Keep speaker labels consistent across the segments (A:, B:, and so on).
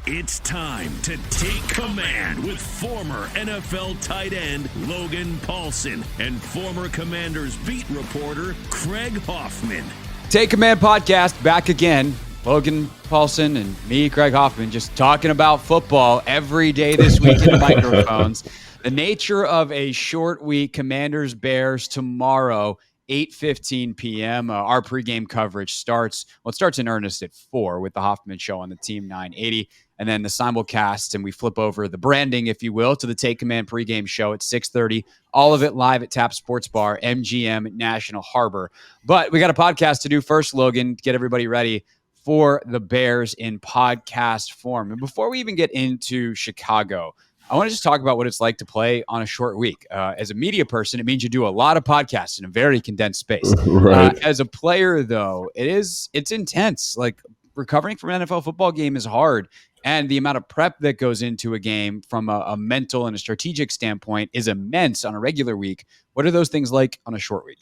A: It's time to take command with former NFL tight end Logan Paulsen and former Commanders beat reporter Craig Hoffman.
B: Take Command podcast back again. Logan Paulsen and me, Craig Hoffman, just talking about football every day this week in microphones. The nature of a short week, Commanders Bears tomorrow, 8:15 p.m. Our pregame coverage starts. Well, it starts in earnest at 4 with the Hoffman Show on the Team 980. And then the simulcast, and we flip over the branding, if you will, to the Take Command pregame show at 6:30. All of it live at Tap Sports Bar, MGM National Harbor. But we got a podcast to do first, Logan, to get everybody ready for the Bears in podcast form. And before we even get into Chicago, I want to just talk about what it's like to play on a short week. As a media person, it means you do a lot of podcasts in a very condensed space.
C: Right.
B: As a player, though, it's intense. Like, recovering from an NFL football game is hard. And the amount of prep that goes into a game from a mental and a strategic standpoint is immense on a regular week. What are those things like on a short week?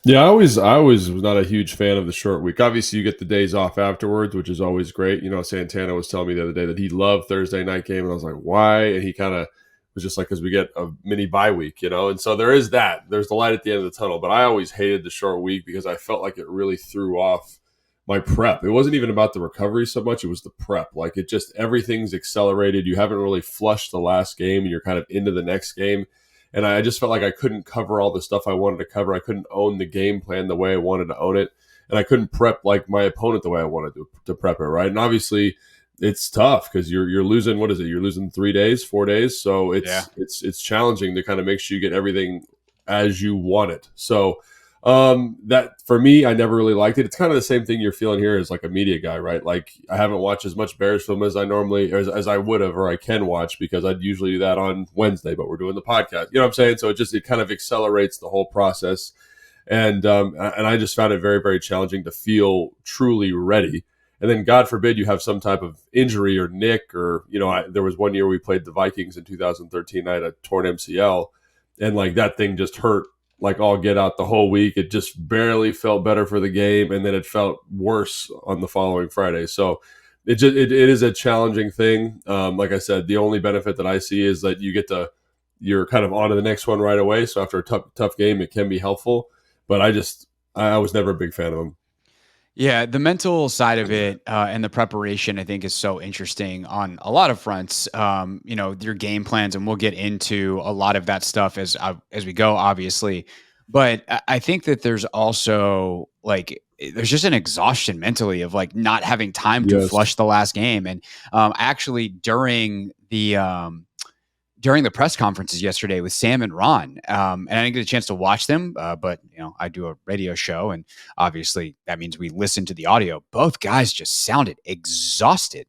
C: Yeah, I always was not a huge fan of the short week. Obviously, you get the days off afterwards, which is always great. You know, Santana was telling me the other day that he loved Thursday night game, and I was like, why? And he kind of was just like, because we get a mini bye week, you know? And so there is that. There's the light at the end of the tunnel. But I always hated the short week because I felt like it really threw off my prep. It wasn't even about the recovery so much. It was the prep. Like, it just, everything's accelerated. You haven't really flushed the last game, and you're kind of into the next game. And I just felt like I couldn't cover all the stuff I wanted to cover. I couldn't own the game plan the way I wanted to own it. And I couldn't prep like my opponent the way I wanted to prep it, right? And obviously it's tough because you're losing, what is it? You're losing 3 days, 4 days. So it's challenging to kind of make sure you get everything as you want it. So that for me, I never really liked it. It's kind of the same thing you're feeling here as like a media guy, right? Like, I haven't watched as much Bears film as I normally, as I would have, or I can watch, because I'd usually do that on Wednesday, but we're doing the podcast. You know what I'm saying? So it kind of accelerates the whole process. And I just found it very, very challenging to feel truly ready. And then, God forbid, you have some type of injury or nick, or, you know, there was one year we played the Vikings in 2013. I had a torn MCL, and like that thing just hurt like all get out the whole week. It just barely felt better for the game, and then it felt worse on the following Friday. So it is a challenging thing. Like I said, the only benefit that I see is that you're kind of on to the next one right away. So after a tough game, it can be helpful. But I was never a big fan of them.
B: Yeah, the mental side of it and the preparation, I think, is so interesting on a lot of fronts. You know, your game plans, and we'll get into a lot of that stuff as we go, obviously. But I think that there's also there's just an exhaustion mentally of like not having time to flush the last game. And actually during the press conferences yesterday with Sam and Ron. And I didn't get a chance to watch them, but you know, I do a radio show, and obviously that means we listen to the audio. Both guys just sounded exhausted.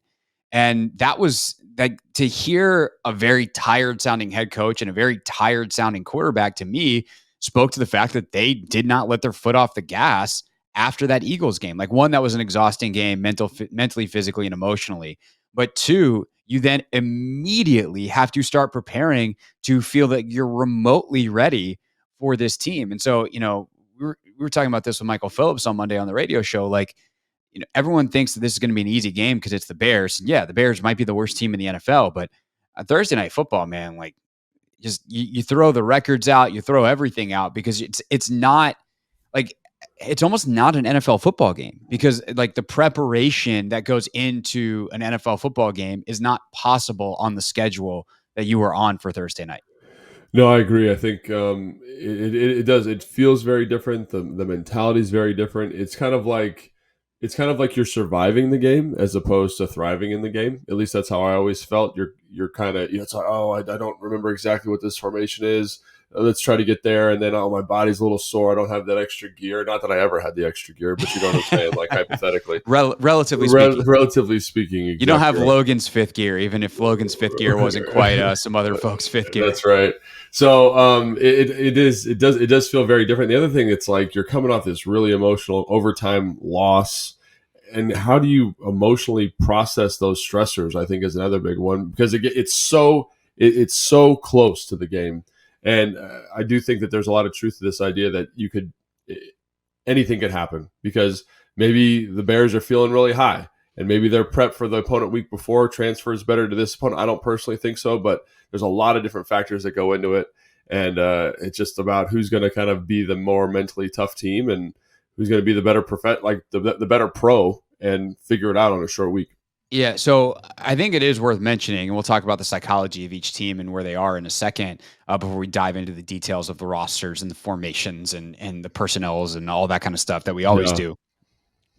B: And that was like, to hear a very tired sounding head coach and a very tired sounding quarterback, to me, spoke to the fact that they did not let their foot off the gas after that Eagles game. Like, one, that was an exhausting game, mentally, physically, and emotionally. But two, you then immediately have to start preparing to feel that you're remotely ready for this team. And so, you know, we were talking about this with Michael Phillips on Monday on the radio show. Like, you know, everyone thinks that this is going to be an easy game because it's the Bears. And yeah, the Bears might be the worst team in the NFL, but Thursday Night Football, man, like, just you throw the records out, you throw everything out, because it's not like, it's almost not an NFL football game, because like the preparation that goes into an NFL football game is not possible on the schedule that you were on for Thursday night.
C: No, I agree. I think it does. It feels very different. The mentality is very different. It's kind of like you're surviving the game as opposed to thriving in the game. At least that's how I always felt. You're kind of, it's like, oh, I don't remember exactly what this formation is. Let's try to get there. And then, oh, my body's a little sore. I don't have that extra gear. Not that I ever had the extra gear, but you know what I'm saying? Like, hypothetically.
B: Relatively speaking.
C: Relatively speaking. Exactly.
B: You don't have Logan's fifth gear, even if Logan's fifth gear wasn't quite some other folks' fifth gear.
C: That's right. So it does feel very different. The other thing, it's like you're coming off this really emotional overtime loss. And how do you emotionally process those stressors, I think, is another big one, because it's so close to the game. And I do think that there's a lot of truth to this idea that anything could happen, because maybe the Bears are feeling really high and maybe their prep for the opponent week before transfers better to this opponent. I don't personally think so, but there's a lot of different factors that go into it. And it's just about who's going to kind of be the more mentally tough team and who's going to be the better the better pro and figure it out on a short week.
B: Yeah, so I think it is worth mentioning, and we'll talk about the psychology of each team and where they are in a second before we dive into the details of the rosters and the formations and the personnels and all that kind of stuff that we always do.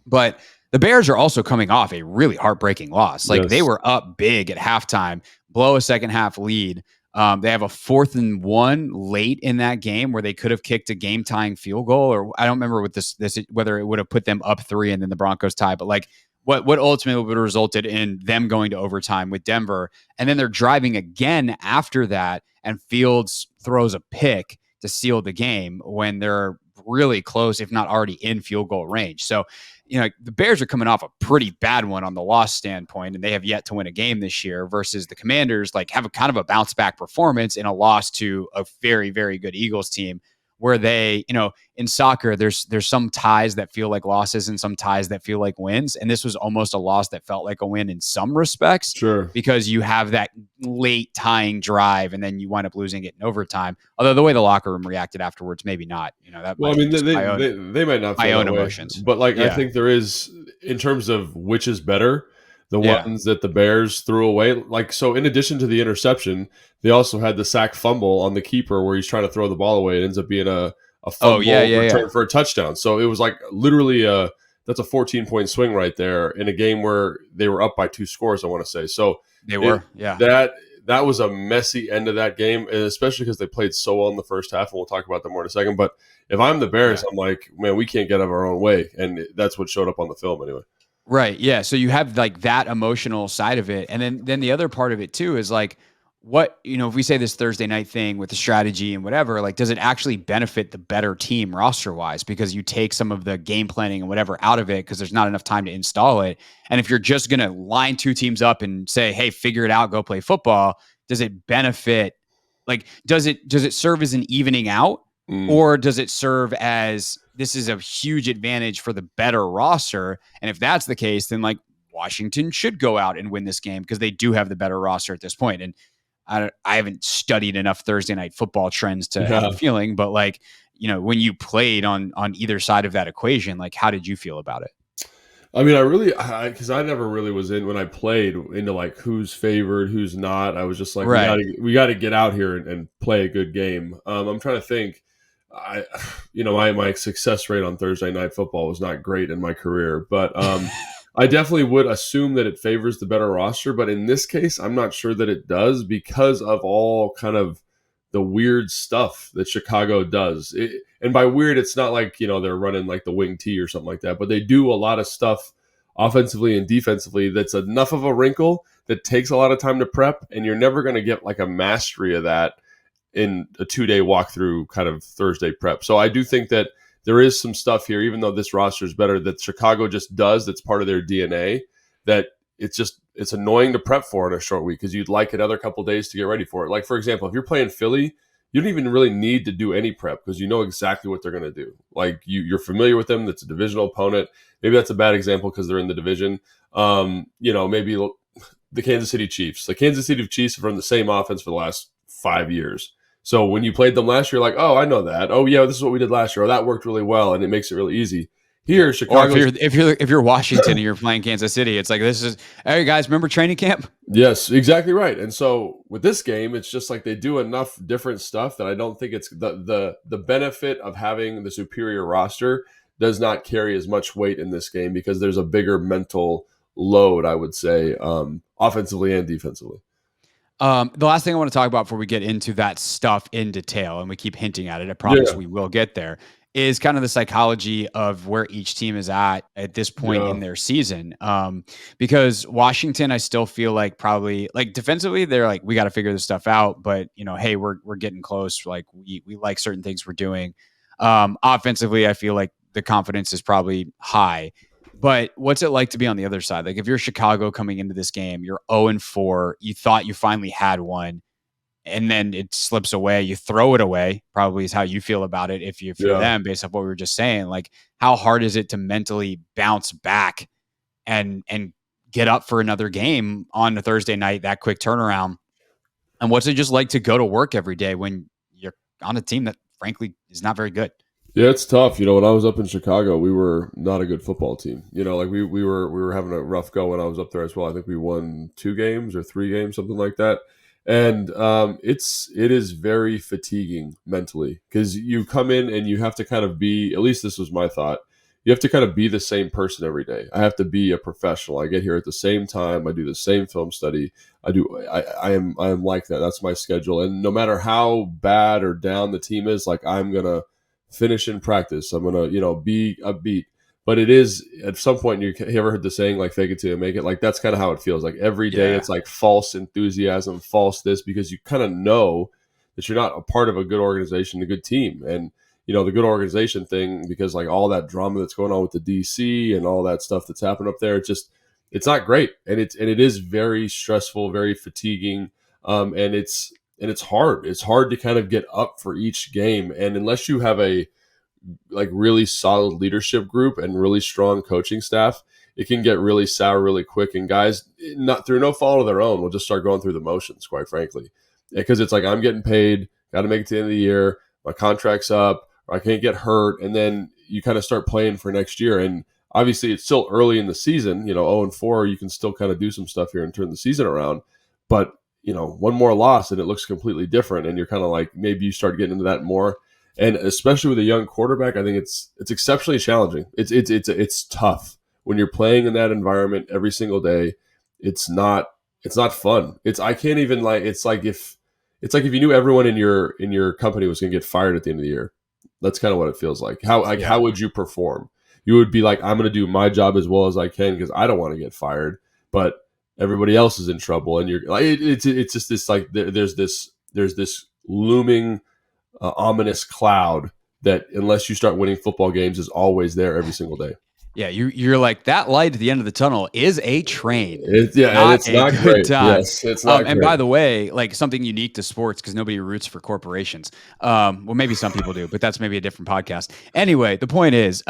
B: But the Bears are also coming off a really heartbreaking loss. Like they were up big at halftime, blow a second half lead. They have a 4th and 1 late in that game where they could have kicked a game tying field goal, or I don't remember what this whether it would have put them up 3 and then the Broncos tie, but like what ultimately would have resulted in them going to overtime with Denver. And then they're driving again after that, and Fields throws a pick to seal the game when they're really close, if not already in field goal range. So, the Bears are coming off a pretty bad one on the loss standpoint, and they have yet to win a game this year, versus the Commanders like have a kind of a bounce back performance in a loss to a very, very good Eagles team, where they, in soccer, there's some ties that feel like losses and some ties that feel like wins. And this was almost a loss that felt like a win in some respects.
C: Sure.
B: Because you have that late tying drive and then you wind up losing it in overtime. Although the way the locker room reacted afterwards, maybe not. That
C: well, I mean, they might not feel
B: my own
C: that way,
B: emotions.
C: but I think there is, in terms of which is better, the ones that the Bears threw away. So in addition to the interception, they also had the sack fumble on the keeper where he's trying to throw the ball away. It ends up being a fumble return for a touchdown. So it was like literally that's a 14-point swing right there in a game where they were up by 2 scores, I want to say. So
B: they were,
C: that was a messy end of that game, and especially because they played so well in the first half, and we'll talk about that more in a second. But if I'm the Bears, I'm like, man, we can't get out of our own way. And that's what showed up on the film anyway.
B: Right. Yeah. So you have like that emotional side of it. And then the other part of it too is like, what, if we say this Thursday night thing with the strategy and whatever, like, does it actually benefit the better team roster wise? Because you take some of the game planning and whatever out of it because there's not enough time to install it. And if you're just going to line 2 teams up and say, hey, figure it out, go play football, does it benefit? Like, does it serve as an evening out? Or does it serve as this is a huge advantage for the better roster? And if that's the case, then like Washington should go out and win this game because they do have the better roster at this point. And I haven't studied enough Thursday night football trends to have a feeling, but like, when you played on either side of that equation, like how did you feel about it?
C: I mean, because I never really was in when I played into like who's favored, who's not. I was just like, we got to get out here and play a good game. I'm trying to think. My success rate on Thursday night football was not great in my career, but I definitely would assume that it favors the better roster. But in this case, I'm not sure that it does because of all kind of the weird stuff that Chicago does. And by weird, it's not like, they're running like the wing tee or something like that, but they do a lot of stuff offensively and defensively that's enough of a wrinkle that takes a lot of time to prep, and you're never going to get like a mastery of that in a 2-day walkthrough kind of Thursday prep. So I do think that there is some stuff here, even though this roster is better, that Chicago just does, that's part of their DNA, that it's annoying to prep for in a short week because you'd like another couple days to get ready for it. Like, for example, if you're playing Philly, you don't even really need to do any prep because you know exactly what they're going to do. Like, you're familiar with them. That's a divisional opponent. Maybe that's a bad example because they're in the division. Maybe the Kansas City Chiefs. The Kansas City Chiefs have run the same offense for the last 5 years. So when you played them last year, you're like, oh, I know that. Oh, yeah, this is what we did last year. Oh, that worked really well, and it makes it really easy. Here, Chicago.
B: Or if you're Washington and you're playing Kansas City, it's like, hey guys, remember training camp?
C: Yes, exactly right. And so with this game, it's just like they do enough different stuff that I don't think it's the benefit of having the superior roster does not carry as much weight in this game because there's a bigger mental load, I would say, offensively and defensively.
B: The last thing I want to talk about before we get into that stuff in detail, and we keep hinting at it, I promise we will get there, is kind of the psychology of where each team is at this point in their season. Because Washington, I still feel like probably like defensively, they're like, we got to figure this stuff out, but hey, we're getting close. Like we like certain things we're doing. Offensively, I feel like the confidence is probably high. But what's it like to be on the other side? Like if you're Chicago coming into this game, you're 0-4, you thought you finally had one, and then it slips away, you throw it away, probably is how you feel about it if you're them, based off what we were just saying. Like, how hard is it to mentally bounce back and get up for another game on a Thursday night, that quick turnaround. And what's it just like to go to work every day when you're on a team that frankly is not very good?
C: Yeah, it's tough. When I was up in Chicago, we were not a good football team. Like we were having a rough go when I was up there as well. I think we won 2 games or 3 games, something like that. And it is very fatiguing mentally because you come in and you have to kind of be, at least this was my thought, you have to kind of be the same person every day. I have to be a professional. I get here at the same time. I do the same film study. I am like that. That's my schedule. And no matter how bad or down the team is, like I'm gonna finish in practice. I'm gonna be upbeat. But it is at some point. You ever heard the saying like "fake it till you make it"? Like that's kind of how it feels. Like every day, it's like false enthusiasm, false this, because you kind of know that you're not a part of a good organization, a good team, and the good organization thing, because like all that drama that's going on with the DC and all that stuff that's happened up there, it's not great, and it is very stressful, very fatiguing, and it's hard. It's hard to kind of get up for each game, and unless you have a like really solid leadership group and really strong coaching staff, it can get really sour really quick, and guys, not through no fault of their own, will just start going through the motions, quite frankly, because it's like I'm getting paid, got to make it to the end of the year, my contract's up, or I can't get hurt, and then you kind of start playing for next year. And obviously it's still early in the season, 0-4, you can still kind of do some stuff here and turn the season around, but one more loss and it looks completely different, and you're kind of like, maybe you start getting into that more. And especially with a young quarterback, I think it's exceptionally challenging. It's tough when you're playing in that environment every single day. It's not fun. I can't even, like, it's like if you knew everyone in your company was going to get fired at the end of the year. That's kind of what it feels like. How would you perform? You would be like, I'm going to do my job as well as I can because I don't want to get fired, but everybody else is in trouble, and you're like, it's just this, like, there's this looming ominous cloud that, unless you start winning football games, is always there every single day.
B: Yeah, you're like, that light at the end of the tunnel is a train.
C: And it's not great.
B: Time.
C: Yes, it's not
B: and
C: great.
B: by the way, like, something unique to sports, because nobody roots for corporations. Well, maybe some people do, but that's maybe a different podcast. Anyway, the point is,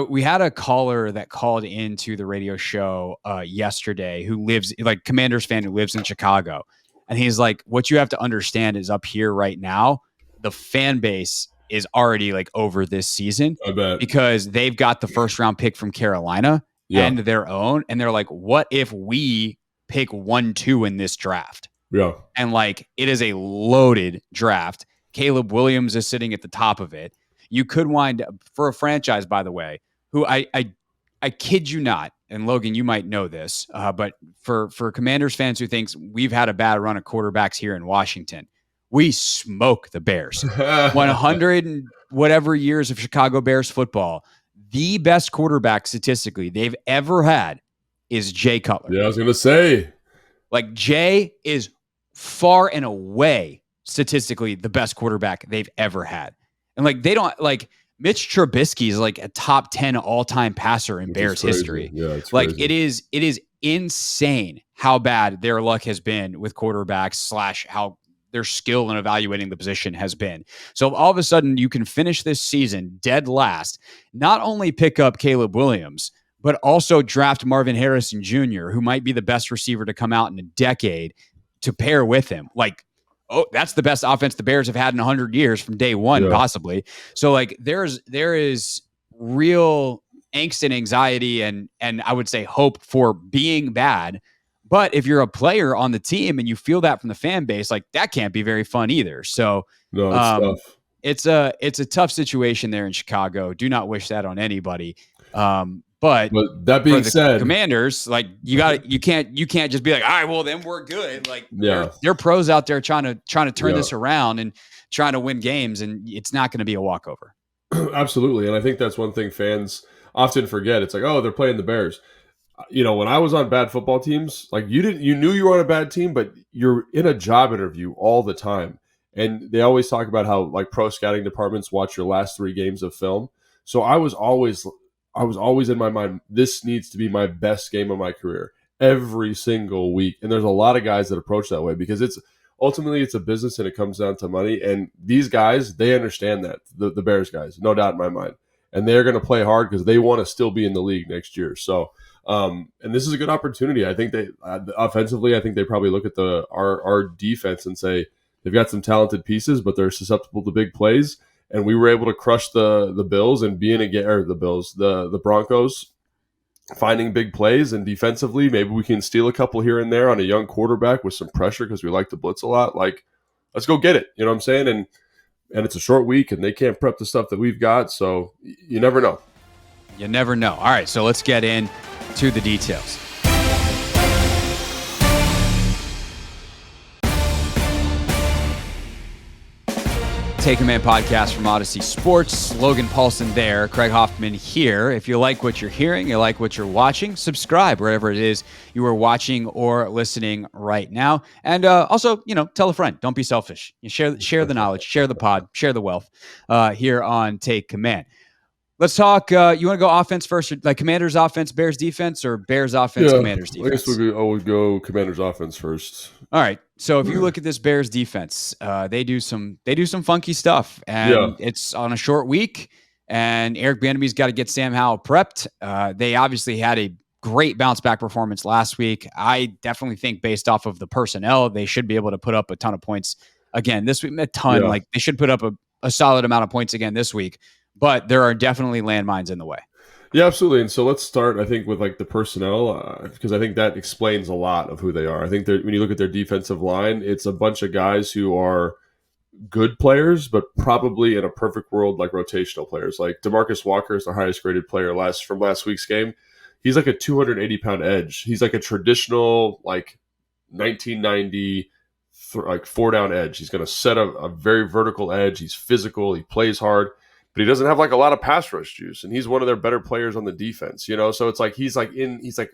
B: we had a caller that called into the radio show yesterday who lives, like, Commanders fan who lives in Chicago. And he's like, what you have to understand is, up here right now, the fan base is already like over this season,
C: I bet,
B: because they've got the first round pick from Carolina and their own. And they're like, what if we pick 1-2 in this draft?
C: Yeah.
B: And like, it is a loaded draft. Caleb Williams is sitting at the top of it. You could wind up, for a franchise, by the way, who I kid you not, and Logan, you might know this, but for Commanders fans who thinks we've had a bad run of quarterbacks here in Washington, we smoke the Bears. 100 and whatever years of Chicago Bears football, the best quarterback statistically they've ever had is Jay Cutler.
C: Yeah, I was going to say.
B: Like, Jay is far and away statistically the best quarterback they've ever had. And like, they don't, like, Mitch Trubisky is like a top 10 all-time passer in Bears history.
C: Yeah, it's
B: like
C: crazy.
B: it is insane how bad their luck has been with quarterbacks / how their skill in evaluating the position has been. So all of a sudden you can finish this season dead last, not only pick up Caleb Williams, but also draft Marvin Harrison Jr., who might be the best receiver to come out in a decade, to pair with him. Like, oh, that's the best offense the Bears have had in 100 years from day one, possibly. So like, there is real angst and anxiety and I would say hope for being bad. But if you're a player on the team and you feel that from the fan base, like, that can't be very fun either. So
C: no, it's tough.
B: It's a tough situation there in Chicago. Do not wish that on anybody. But
C: that being said,
B: Commanders, like, you can't just be like, all right, well then we're good. Like, they're pros out there trying to turn this around and trying to win games, and it's not going to be a walkover.
C: Absolutely. And I think that's one thing fans often forget. It's like, oh, they're playing the Bears. When I was on bad football teams, like, you knew you were on a bad team, but you're in a job interview all the time. And they always talk about how, like, pro scouting departments watch your last 3 games of film. So I was always in my mind, this needs to be my best game of my career every single week. And there's a lot of guys that approach that way because ultimately it's a business and it comes down to money. And these guys, they understand that, the Bears guys, no doubt in my mind. And they're going to play hard because they want to still be in the league next year. So And this is a good opportunity. I think they offensively, I think they probably look at our defense and say they've got some talented pieces, but they're susceptible to big plays. And we were able to crush the Bills and be in a game, or the Broncos, finding big plays. And defensively, maybe we can steal a couple here and there on a young quarterback with some pressure because we like to blitz a lot. Like, let's go get it. You know what I'm saying? And it's a short week, and they can't prep the stuff that we've got. So you never know.
B: You never know. All right, so let's get in to the details. Take Command podcast from Odyssey Sports. Logan Paulson there, Craig Hoffman here. If you like what you're hearing, you like what you're watching, subscribe wherever it is you are watching or listening right now. And also, tell a friend. Don't be selfish. You share the knowledge, share the pod, share the wealth here on Take Command. Let's talk. You want to go offense first, or like Commanders offense, Bears defense, or Bears offense, Commanders defense?
C: I guess I would go Commanders offense first.
B: All right. So if you look at this Bears defense, they do some funky stuff, and it's on a short week. And Eric Bieniemy's got to get Sam Howell prepped. They obviously had a great bounce back performance last week. I definitely think, based off of the personnel, they should be able to put up a ton of points again this week. Like they should put up a solid amount of points again this week. But there are definitely landmines in the way.
C: Yeah, absolutely. And so let's start, I think, with like the personnel, because I think that explains a lot of who they are. I think when you look at their defensive line, it's a bunch of guys who are good players, but probably in a perfect world, like rotational players. Like DeMarcus Walker is the highest graded player from last week's game. He's like a 280-pound edge. He's like a traditional, like 1990, like 4-down edge. He's going to set a very vertical edge. He's physical. He plays hard. But he doesn't have like a lot of pass rush juice, and he's one of their better players on the defense, So it's like he's like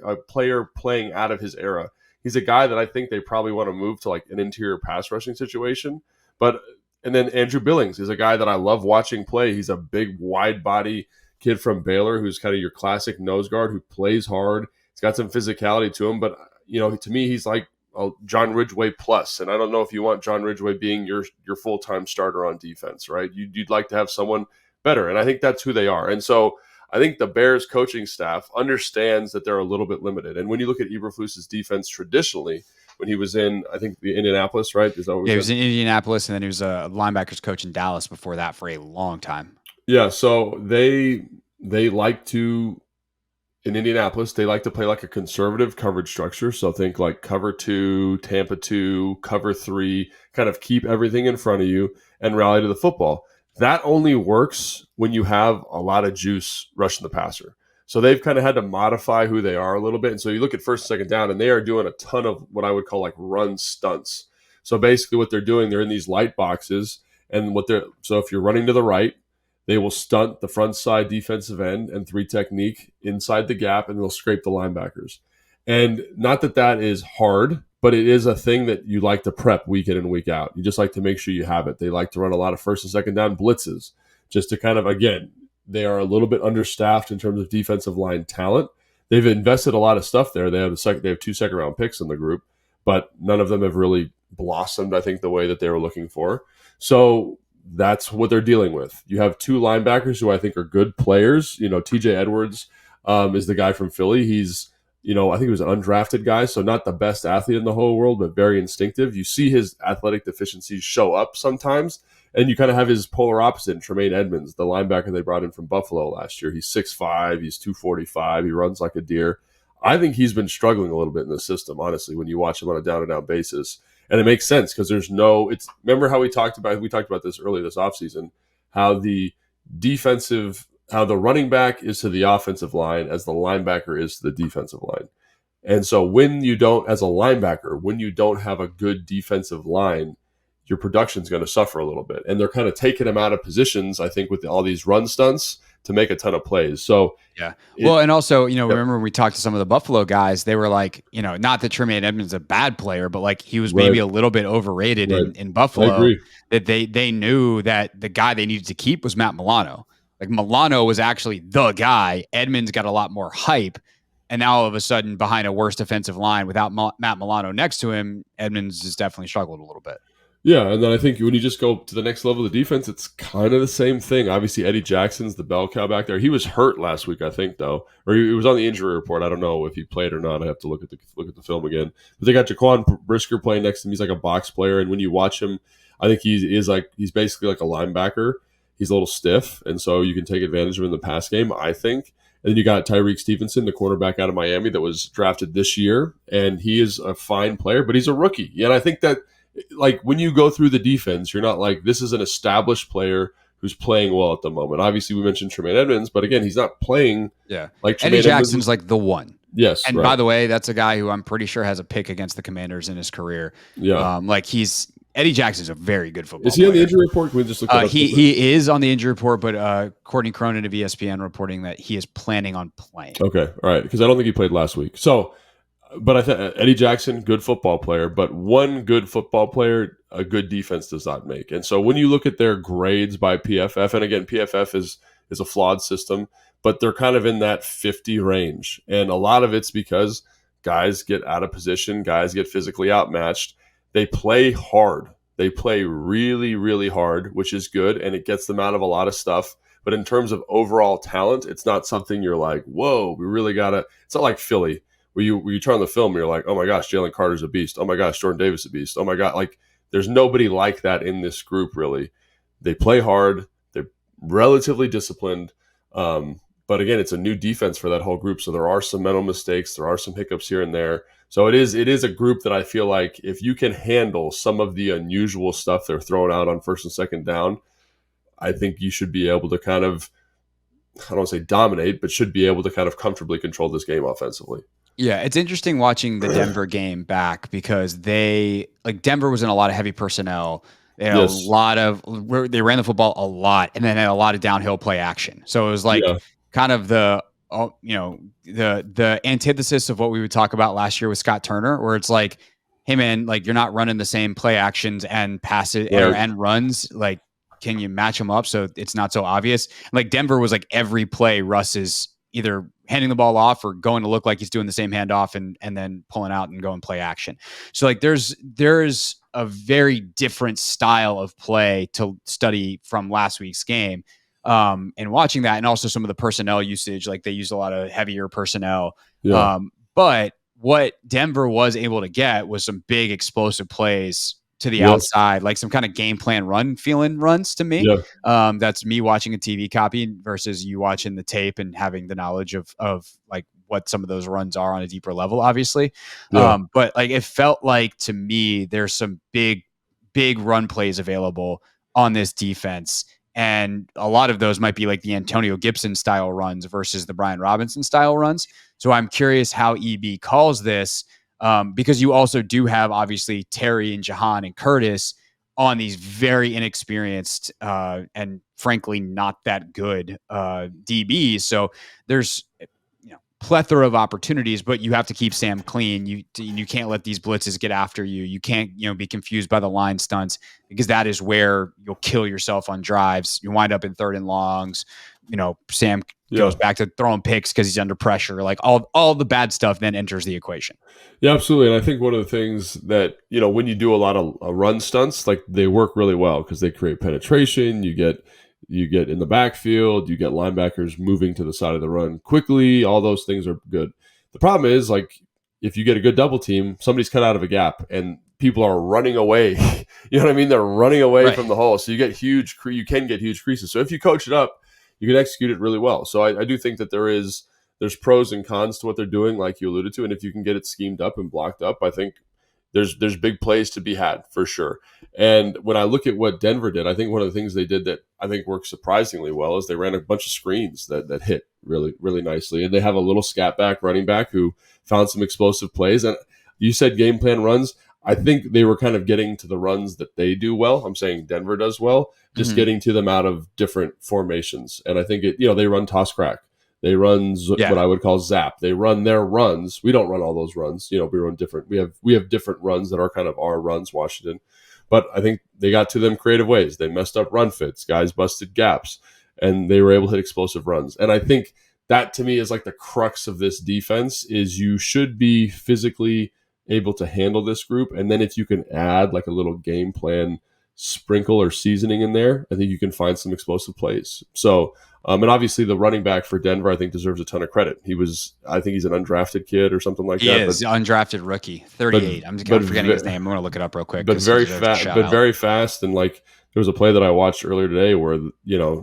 C: a player playing out of his era. He's a guy that I think they probably want to move to like an interior pass rushing situation. And then Andrew Billings is a guy that I love watching play. He's a big, wide body kid from Baylor who's kind of your classic nose guard who plays hard. He's got some physicality to him, but to me, he's like a John Ridgeway plus. And I don't know if you want John Ridgeway being your full-time starter on defense, right? You'd like to have someone better. And I think that's who they are. And so I think the Bears coaching staff understands that they're a little bit limited. And when you look at Eberflus's defense traditionally, when he was in, I think, the Indianapolis, right? Is that what
B: he was in Indianapolis, and then he was a linebackers coach in Dallas before that for a long time.
C: Yeah, so they like to, in Indianapolis, they like to play like a conservative coverage structure. So think like cover 2, Tampa 2, cover 3, kind of keep everything in front of you and rally to the football. That only works when you have a lot of juice rushing the passer. So they've kind of had to modify who they are a little bit. And so you look at first, second down, and they are doing a ton of what I would call like run stunts. So basically what they're doing, they're in these light boxes. And so if you're running to the right, they will stunt the front side defensive end and 3 technique inside the gap, and they'll scrape the linebackers. And not that is hard, but it is a thing that you like to prep week in and week out. You just like to make sure you have it. They like to run a lot of first and second down blitzes just to kind of, again, they are a little bit understaffed in terms of defensive line talent. They've invested a lot of stuff there. They have 2 second-round picks in the group, but none of them have really blossomed, I think, the way that they were looking for. So that's what they're dealing with. You have 2 linebackers who I think are good players. TJ Edwards is the guy from Philly. He's I think he was an undrafted guy, so not the best athlete in the whole world, but very instinctive. You see his athletic deficiencies show up sometimes, and you kind of have his polar opposite in Tremaine Edmonds, the linebacker they brought in from Buffalo last year. He's 6'5", he's 245, he runs like a deer. I think he's been struggling a little bit in the system, honestly, when you watch him on a down-and-down basis. And it makes sense because remember how we talked about this earlier this offseason, how the running back is to the offensive line as the linebacker is to the defensive line. And so when you don't have a good defensive line, your production's going to suffer a little bit. And they're kind of taking him out of positions, I think, with all these run stunts to make a ton of plays. So
B: yeah. Well, and also, remember when we talked to some of the Buffalo guys, they were like, not that Tremaine Edmonds is a bad player, but like he was maybe a little bit overrated in Buffalo.
C: I agree.
B: That they knew that the guy they needed to keep was Matt Milano. Like Milano was actually the guy. Edmonds got a lot more hype. And now all of a sudden, behind a worse defensive line without Matt Milano next to him, Edmonds has definitely struggled a little bit.
C: Yeah, and then I think when you just go to the next level of the defense, it's kind of the same thing. Obviously, Eddie Jackson's the bell cow back there. He was hurt last week, I think, though, or he was on the injury report. I don't know if he played or not. I have to look at the film again. But they got Jaquan Brisker playing next to him. He's like a box player, and when you watch him, I think he's basically like a linebacker. He's a little stiff, and so you can take advantage of him in the pass game, I think. And then you got Tyreek Stevenson, the cornerback out of Miami that was drafted this year, and he is a fine player, but he's a rookie. And I think that, like, when you go through the defense, you're not like, this is an established player who's playing well at the moment. Obviously, we mentioned Tremaine Edmonds, but again, he's not playing like Tremaine
B: Eddie Jackson's like the one.
C: Yes,
B: and
C: right.
B: by the way, that's a guy who I'm pretty sure has a pick against the Commanders in his career.
C: Yeah,
B: Eddie Jackson's a very good football
C: Is he
B: player.
C: on the injury report? Can we just look that up?
B: He is on the injury report, but Courtney Cronin of ESPN reporting that he is planning on playing.
C: Okay, all right, because I don't think he played last week. So, but I think Eddie Jackson, good football player, but one good football player, a good defense does not make. And so when you look at their grades by PFF, and again, PFF is a flawed system, but they're kind of in that 50 range. And a lot of it's because guys get out of position, guys get physically outmatched. They play hard. They play really, really hard, which is good, and it gets them out of a lot of stuff. But in terms of overall talent, it's not something you're like, whoa, we really got to. It's not like Philly, where you turn on the film and you're like, oh my gosh, Jalen Carter's a beast. Oh my gosh, Jordan Davis a beast. Oh my God. Like, there's nobody like that in this group, really. They play hard. They're relatively disciplined. But again, it's a new defense for that whole group. So there are some mental mistakes. There are some hiccups here and there. So it is a group that I feel like if you can handle some of the unusual stuff they're throwing out on first and second down, I think you should be able to kind of, I don't want to say dominate, but should be able to kind of comfortably control this game offensively.
B: Yeah, it's interesting watching the Denver game back because Denver was in a lot of heavy personnel. They had they ran the football a lot and then had a lot of downhill play action. So it was like kind of the antithesis of what we would talk about last year with Scott Turner, where it's like, hey man, like you're not running the same play actions and passes and runs. Like, can you match them up so it's not so obvious? Like Denver was like every play Russ is either handing the ball off or going to look like he's doing the same handoff and then pulling out and going play action. So like there's a very different style of play to study from last week's game. And watching that, and also some of the personnel usage, like they used a lot of heavier personnel.
C: Yeah.
B: But what Denver was able to get was some big explosive plays to the outside, like some kind of game plan feeling runs to me. That's me watching a TV copy versus you watching the tape and having the knowledge of like what some of those runs are on a deeper level, obviously. But like it felt like to me, there's some big run plays available on this defense. And a lot of those might be like the Antonio Gibson style runs versus the Brian Robinson style runs. So I'm curious how EB calls this. Because you also do have obviously Terry and Jahan and Curtis on these very inexperienced and frankly not that good DBs. So there's plethora of opportunities, but you have to keep Sam clean. You can't let these blitzes get after you. You can't be confused by the line stunts because that is where you'll kill yourself on drives. You wind up in 3rd and longs. Sam goes back to throwing picks because he's under pressure. Like all the bad stuff then enters the equation.
C: Yeah, absolutely. And I think one of the things that, when you do a lot of run stunts, like they work really well because they create penetration. You get in the backfield, you get linebackers moving to the side of the run quickly. All those things are good. The problem is, like, if you get a good double team, somebody's cut out of a gap and people are running away. You know what I mean? They're running away from the hole. So you can get huge creases. So if you coach it up, you can execute it really well. So I do think that there's pros and cons to what they're doing, like you alluded to. And if you can get it schemed up and blocked up, I think there's big plays to be had for sure. And when I look at what Denver did, I think one of the things they did that I think worked surprisingly well is they ran a bunch of screens that hit really, really nicely. And they have a little scat back running back who found some explosive plays. And you said game plan runs. I think they were kind of getting to the runs that they do well. I'm saying Denver does well, just getting to them out of different formations. And I think they run toss crack. They run what I would call zap. They run their runs. We don't run all those runs. We run different. We have different runs that are kind of our runs, Washington. But I think they got to them creative ways. They messed up run fits. Guys busted gaps. And they were able to hit explosive runs. And I think that to me is like the crux of this defense is you should be physically able to handle this group. And then if you can add like a little game plan sprinkle or seasoning in there, I think you can find some explosive plays. So, and obviously the running back for Denver, I think deserves a ton of credit. I think he's an undrafted kid or something like
B: He
C: that.
B: is undrafted rookie, 38. I'm forgetting his name. I'm going to look it up real quick.
C: But very fast, very fast. And like, there was a play that I watched earlier today where,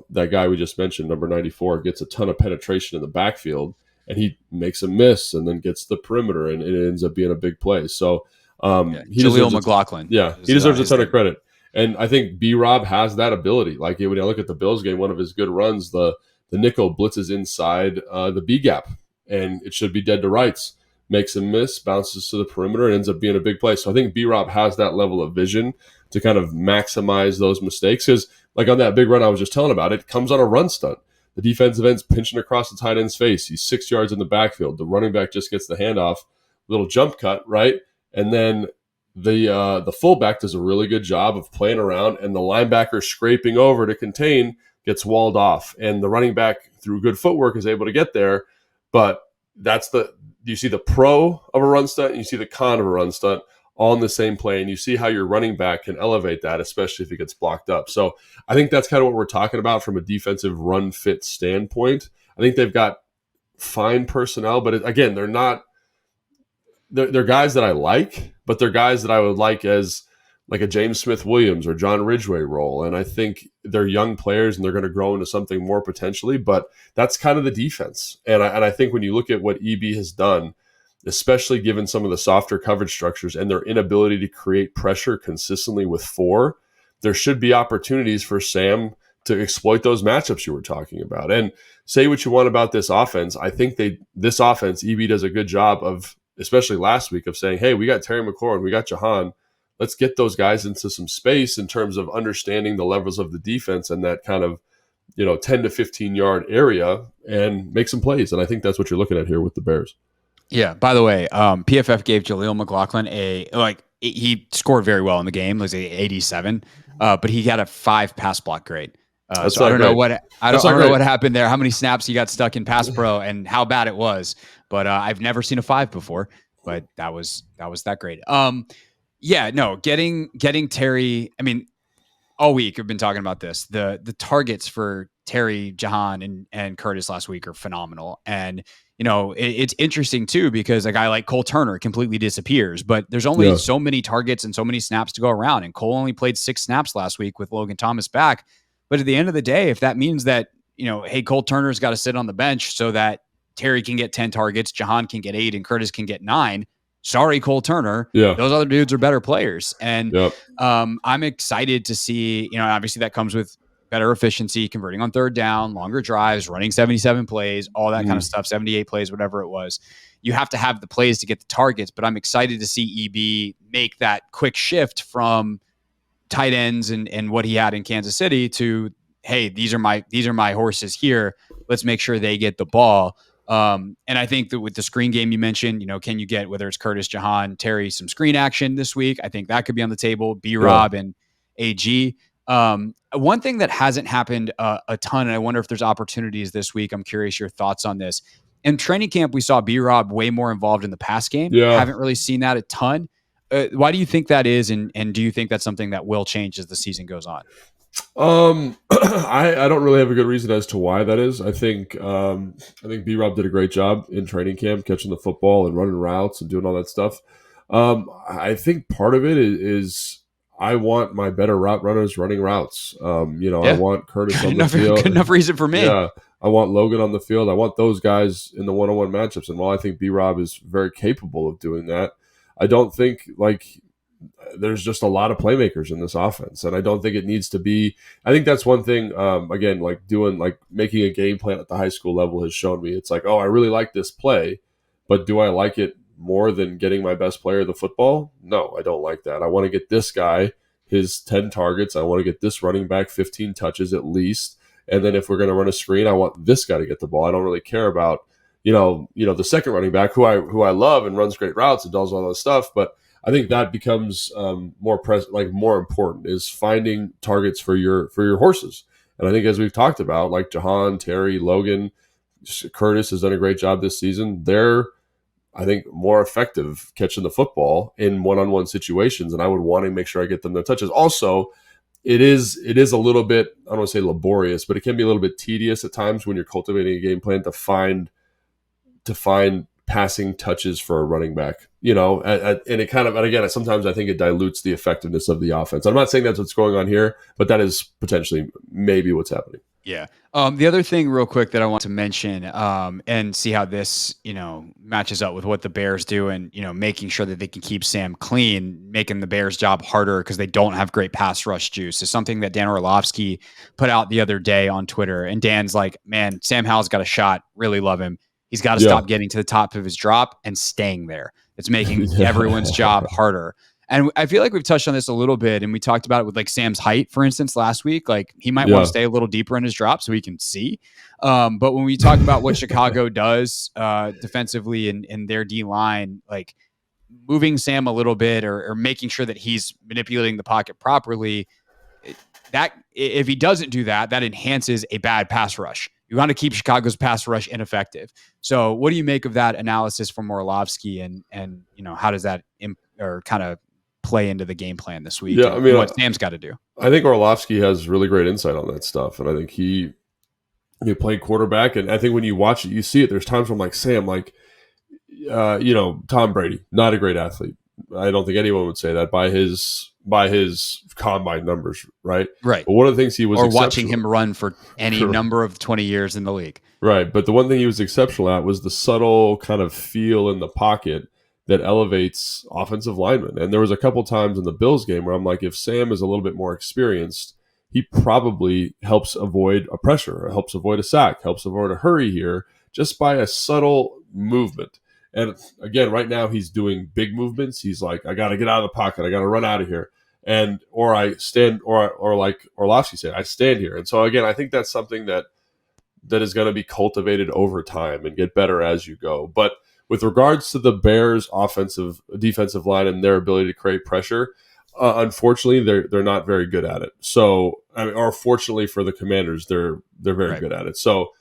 C: that guy we just mentioned, number 94, gets a ton of penetration in the backfield and he makes a miss and then gets the perimeter and it ends up being a big play. So,
B: Jaleel McLaughlin.
C: He deserves a ton of credit. And I think B-Rob has that ability. Like when I look at the Bills game, one of his good runs, the nickel blitzes inside the B gap and it should be dead to rights. Makes a miss, bounces to the perimeter, and ends up being a big play. So I think B-Rob has that level of vision to kind of maximize those mistakes. Because like on that big run I was just telling about, it comes on a run stunt. The defensive end's pinching across the tight end's face. He's 6 yards in the backfield. The running back just gets the handoff, little jump cut, right? And then the fullback does a really good job of playing around, and the linebacker scraping over to contain gets walled off. And the running back, through good footwork, is able to get there. But you see the pro of a run stunt and you see the con of a run stunt all in the same play, and you see how your running back can elevate that, especially if he gets blocked up. So I think that's kind of what we're talking about from a defensive run fit standpoint. I think they've got fine personnel, but again, they're not – they're guys that I like, but they're guys that I would like as like a James Smith-Williams or John Ridgeway role. And I think they're young players and they're going to grow into something more potentially, but that's kind of the defense. And I think when you look at what EB has done, especially given some of the softer coverage structures and their inability to create pressure consistently with 4, there should be opportunities for Sam to exploit those matchups you were talking about. And say what you want about this offense. I think this offense, EB does a good job of, especially last week, of saying, hey, we got Terry McLaurin, we got Jahan. Let's get those guys into some space in terms of understanding the levels of the defense and that kind of, 10 to 15 yard area and make some plays. And I think that's what you're looking at here with the Bears.
B: Yeah. By the way, PFF gave Jaleel McLaughlin he scored very well in the game. It was 87, but he had a 5 pass block grade. So I don't know what happened there. How many snaps he got stuck in pass pro and how bad it was. But I've never seen a 5 before. But that was that great. Yeah, no, getting Terry. I mean, all week I've been talking about this. The targets for Terry, Jahan, and Curtis last week are phenomenal. And it's interesting too because a guy like Cole Turner completely disappears. But there's only so many targets and so many snaps to go around. And Cole only played 6 snaps last week with Logan Thomas back. But at the end of the day, if that means that hey, Cole Turner's got to sit on the bench so that Terry can get 10 targets, Jahan can get 8, and Curtis can get 9. Sorry, Cole Turner. Yeah. Those other dudes are better players. And I'm excited to see, obviously that comes with better efficiency, converting on 3rd down, longer drives, running 77 plays, all that kind of stuff, 78 plays, whatever it was. You have to have the plays to get the targets, but I'm excited to see EB make that quick shift from tight ends and what he had in Kansas City to, hey, these are my horses here. Let's make sure they get the ball. And I think that with the screen game you mentioned, can you get, whether it's Curtis, Jahan, Terry, some screen action this week? I think that could be on the table. B-Rob and AG. One thing that hasn't happened a ton, and I wonder if there's opportunities this week. I'm curious your thoughts on this. In training camp, we saw B-Rob way more involved in the pass game. Haven't really seen that a ton. Why do you think that is? And do you think that's something that will change as the season goes on?
C: I don't really have a good reason as to why that is. I think B-Rob did a great job in training camp, catching the football and running routes and doing all that stuff. I think part of it is I want my better route runners running routes. I want Curtis on the field.
B: Good enough reason for me.
C: Yeah, I want Logan on the field. I want those guys in the one-on-one matchups. And while I think B-Rob is very capable of doing that, I don't think there's just a lot of playmakers in this offense. And I don't think it needs to be, I think that's one thing, again, making a game plan at the high school level has shown me. It's like, oh, I really like this play, but do I like it more than getting my best player the football? No, I don't like that. I want to get this guy his 10 targets. I want to get this running back 15 touches at least. And then if we're going to run a screen, I want this guy to get the ball. I don't really care about, the second running back who I love and runs great routes and does all that stuff. But I think that becomes more important is finding targets for your horses. And I think as we've talked about, like Jahan, Terry, Logan, Curtis has done a great job this season. I think, more effective catching the football in one-on-one situations, and I would want to make sure I get them their touches. Also, it is a little bit, I don't want to say laborious, but it can be a little bit tedious at times when you're cultivating a game plan to find passing touches for a running back, and it kind of, and again, sometimes I think it dilutes the effectiveness of the offense. I'm not saying that's what's going on here, but that is potentially maybe what's happening.
B: Yeah. The other thing real quick that I want to mention, and see how this, matches up with what the Bears do and, making sure that they can keep Sam clean, making the Bears job harder because they don't have great pass rush juice, is something that Dan Orlovsky put out the other day on Twitter. And Dan's like, man, Sam Howell's got a shot. Really love him. He's got to stop getting to the top of his drop and staying there. It's making everyone's job harder. And I feel like we've touched on this a little bit, and we talked about it with like Sam's height, for instance, last week. Like he might want to stay a little deeper in his drop so he can see. But when we talk about what Chicago does defensively in their D line, like moving Sam a little bit or making sure that he's manipulating the pocket properly, that if he doesn't do that, that enhances a bad pass rush. You want to keep Chicago's pass rush ineffective. So what do you make of that analysis from Orlovsky, and how does that kind of play into the game plan this week?
C: Yeah, I mean,
B: what Sam's got to do.
C: I think Orlovsky has really great insight on that stuff, and I think he played quarterback, and I think when you watch it, you see it. There's times where I'm like, Sam, like, Tom Brady, not a great athlete. I don't think anyone would say that by his combine numbers, right?
B: Right.
C: But one of the things he was
B: watching him run for any number of 20 years in the league.
C: Right. But the one thing he was exceptional at was the subtle kind of feel in the pocket that elevates offensive linemen. And there was a couple times in the Bills game where I'm like, if Sam is a little bit more experienced, he probably helps avoid a pressure, or helps avoid a sack, helps avoid a hurry here just by a subtle movement. And again, right now he's doing big movements. He's like, I got to get out of the pocket. I got to run out of here. Or I stand, or like Orlovsky said, I stand here. And so again, I think that's something that is going to be cultivated over time and get better as you go. But with regards to the Bears' defensive line and their ability to create pressure, unfortunately, they're not very good at it. So, or fortunately for the Commanders, they're very good at it. So,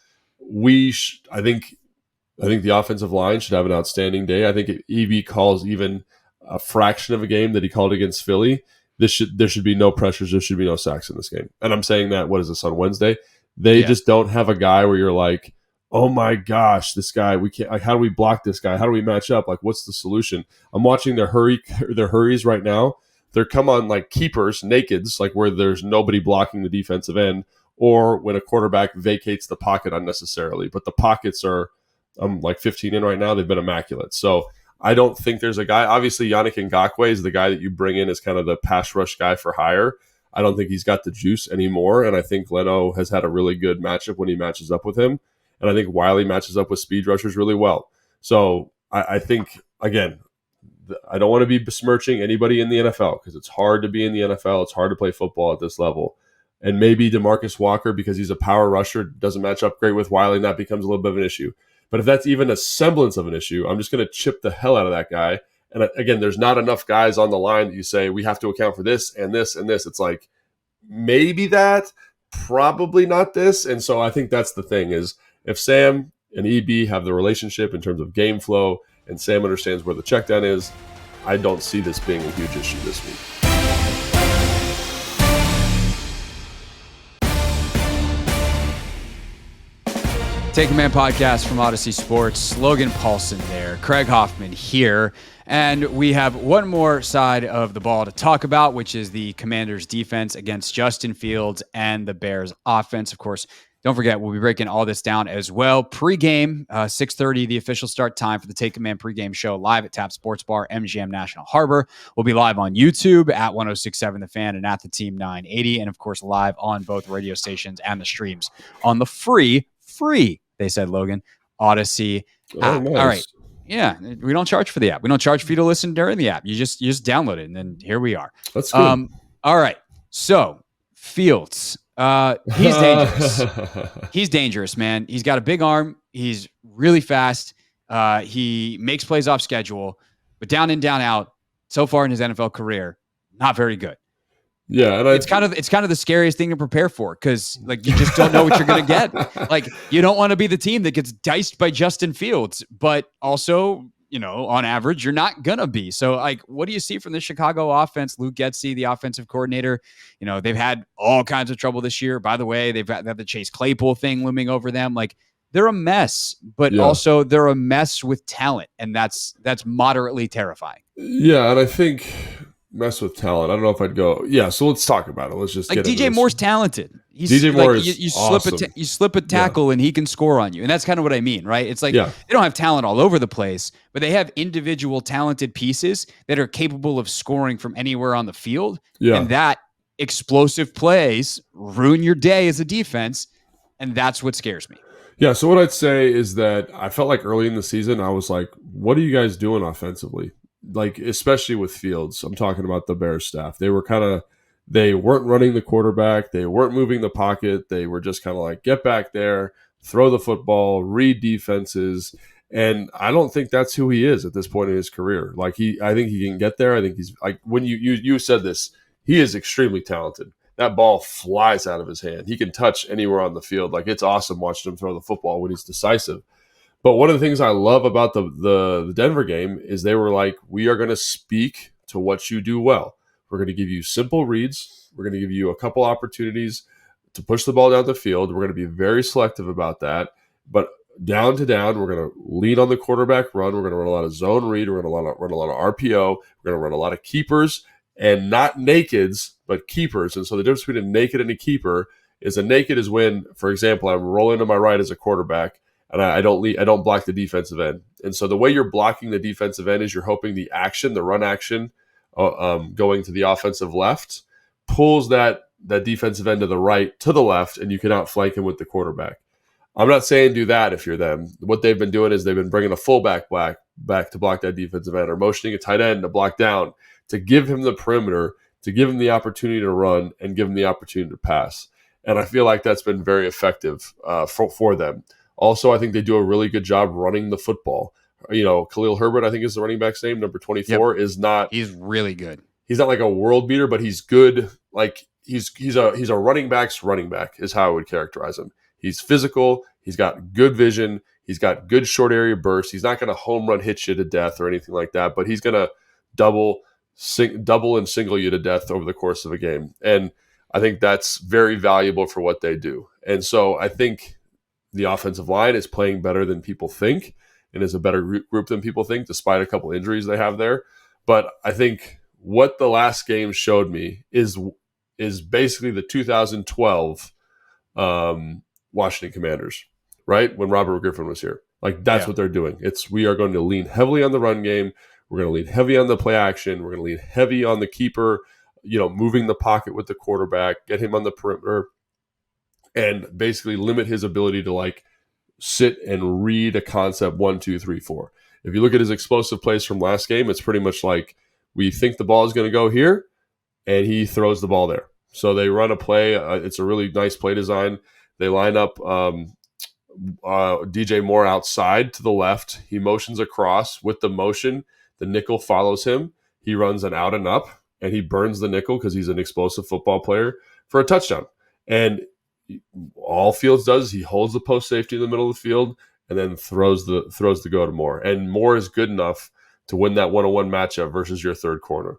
C: I think the offensive line should have an outstanding day. I think if EB calls even a fraction of a game that he called against Philly, there should be no pressures. There should be no sacks in this game. And I'm saying that, what is this, on Wednesday? They just don't have a guy where you're like, oh my gosh, this guy, we can't, like, how do we block this guy? How do we match up? Like, what's the solution? I'm watching their hurries right now. They're come on like keepers, nakeds, like where there's nobody blocking the defensive end, or when a quarterback vacates the pocket unnecessarily. But the pockets are, I'm like 15 in right now. They've been immaculate. So I don't think there's a guy. Obviously, Yannick Ngakoue is the guy that you bring in as kind of the pass rush guy for hire. I don't think he's got the juice anymore. And I think Leno has had a really good matchup when he matches up with him. And I think Wiley matches up with speed rushers really well. So I think, again, I don't want to be besmirching anybody in the NFL because it's hard to be in the NFL. It's hard to play football at this level. And maybe DeMarcus Walker, because he's a power rusher, doesn't match up great with Wiley, and that becomes a little bit of an issue. But if that's even a semblance of an issue, I'm just going to chip the hell out of that guy. And again, there's not enough guys on the line that you say, we have to account for this and this and this. It's like, maybe that, probably not this. And so I think that's the thing is, if Sam and EB have the relationship in terms of game flow and Sam understands where the check down is, I don't see this being a huge issue this week.
B: Take Command podcast from Odyssey Sports. Logan Paulson there, Craig Hoffman here. And we have one more side of the ball to talk about, which is the Commanders' defense against Justin Fields and the Bears' offense. Of course, don't forget, we'll be breaking all this down as well. Pre-game, 6:30, the official start time for the Take Command pregame show live at Tap Sports Bar, MGM National Harbor. We'll be live on YouTube at 1067 The Fan and at the Team 980. And, of course, live on both radio stations and the streams on the free, they said, Logan, Odyssey app.
C: Nice.
B: All right. Yeah, we don't charge for the app. We don't charge for you to listen during the app. You just download it, and then here we are.
C: That's good.
B: All right. So, Fields. He's dangerous. He's dangerous, man. He's got a big arm. He's really fast. He makes plays off schedule, but down in, down out, so far in his NFL career, not very good.
C: Yeah, and
B: it's kind of the scariest thing to prepare for because like you just don't know what you're going to get. Like you don't want to be the team that gets diced by Justin Fields, but also on average, you're not going to be. So, like, what do you see from the Chicago offense? Luke Getsy, the offensive coordinator, they've had all kinds of trouble this year. By the way, they've got the Chase Claypool thing looming over them. Like, they're a mess, but also they're a mess with talent. And that's moderately terrifying.
C: Yeah. And I think mess with talent. I don't know if I'd go. Yeah. So let's talk about it. Let's just
B: like
C: get
B: DJ Moore's talented.
C: DJ Moore is
B: you
C: awesome.
B: You slip a tackle and he can score on you. And that's kind of what I mean, right? It's like they don't have talent all over the place, but they have individual talented pieces that are capable of scoring from anywhere on the field. Yeah. And that explosive plays ruin your day as a defense. And that's what scares me.
C: Yeah, so what I'd say is that I felt like early in the season, I was like, what are you guys doing offensively? Like, especially with Fields. I'm talking about the Bears staff. They weren't running the quarterback. They weren't moving the pocket. They were just kind of like, get back there, throw the football, read defenses. And I don't think that's who he is at this point in his career. Like, I think he can get there. I think he's like, when you said this, he is extremely talented. That ball flies out of his hand. He can touch anywhere on the field. Like, it's awesome watching him throw the football when he's decisive. But one of the things I love about the Denver game is they were like, we are going to speak to what you do well. We're going to give you simple reads. We're going to give you a couple opportunities to push the ball down the field. We're going to be very selective about that. But down to down, we're going to lean on the quarterback run. We're going to run a lot of zone read. We're going to run a lot of RPO. We're going to run a lot of keepers. And not nakeds, but keepers. And so the difference between a naked and a keeper is a naked is when, for example, I'm rolling to my right as a quarterback and I don't block the defensive end. And so the way you're blocking the defensive end is you're hoping the run action going to the offensive left pulls that defensive end to the right to the left, and you can outflank him with the quarterback. I'm not saying do that if you're them. What they've been doing is they've been bringing a fullback back to block that defensive end, or motioning a tight end to block down, to give him the perimeter, to give him the opportunity to run and give him the opportunity to pass. And I feel like that's been very effective for them. Also, I think they do a really good job running the football. Khalil Herbert, I think is the running back's name, number 24, is not.
B: He's really good.
C: He's not like a world beater, but he's good. Like he's a running back's running back is how I would characterize him. He's physical. He's got good vision. He's got good short area bursts. He's not going to home run hit you to death or anything like that, but he's going to double and single you to death over the course of a game. And I think that's very valuable for what they do. And so I think the offensive line is playing better than people think and is a better group than people think, despite a couple injuries they have there. But I think what the last game showed me is basically the 2012 Washington Commanders, right? When Robert Griffin was here. Like, that's what they're doing. We are going to lean heavily on the run game. We're going to lean heavy on the play action. We're going to lean heavy on the keeper, moving the pocket with the quarterback, get him on the perimeter, and basically limit his ability to like sit and read a concept 1, 2, 3, 4. If you look at his explosive plays from last game, it's pretty much like we think the ball is going to go here, and he throws the ball there. So they run a play. It's a really nice play design. They line up DJ Moore outside to the left. He motions across. With the motion, the nickel follows him. He runs an out and up, and he burns the nickel because he's an explosive football player for a touchdown. And all Fields does is he holds the post safety in the middle of the field and then throws the go to Moore. And Moore is good enough to win that 1-on-1 matchup versus your third corner,